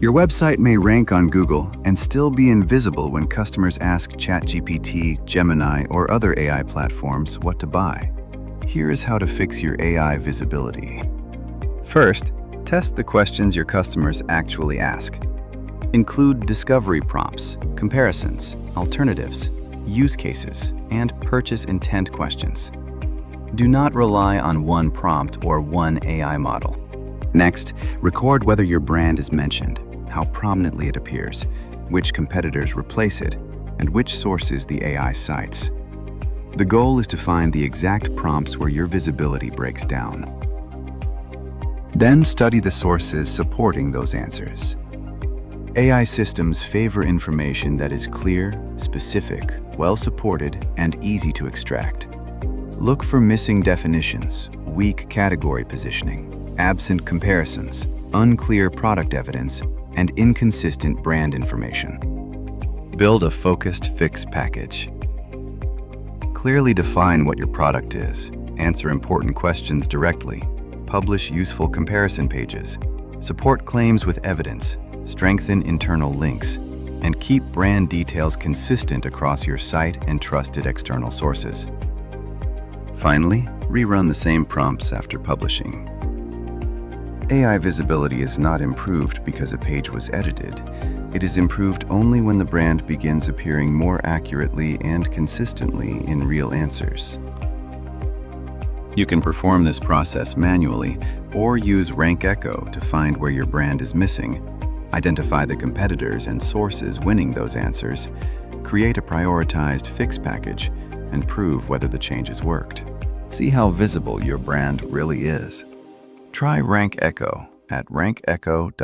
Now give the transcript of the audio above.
Your website may rank on Google and still be invisible when customers ask ChatGPT, Gemini, or other AI platforms what to buy. Here is how to fix your AI visibility. First, test the questions your customers actually ask. Include discovery prompts, comparisons, alternatives, use cases, and purchase intent questions. Do not rely on one prompt or one AI model. Next, record whether your brand is mentioned, how prominently it appears, which competitors replace it, and which sources the AI cites. The goal is to find the exact prompts where your visibility breaks down. Then study the sources supporting those answers. AI systems favor information that is clear, specific, well-supported, and easy to extract. Look for missing definitions, weak category positioning, absent comparisons, unclear product evidence, and inconsistent brand information. Build a focused fix package. Clearly define what your product is, answer important questions directly, publish useful comparison pages, support claims with evidence, strengthen internal links, and keep brand details consistent across your site and trusted external sources. Finally, rerun the same prompts after publishing. AI visibility is not improved because a page was edited. It is improved only when the brand begins appearing more accurately and consistently in real answers. You can perform this process manually or use RankEcho to find where your brand is missing, identify the competitors and sources winning those answers, create a prioritized fix package, and prove whether the changes worked. See how visible your brand really is. Try RankEcho at rankecho.io.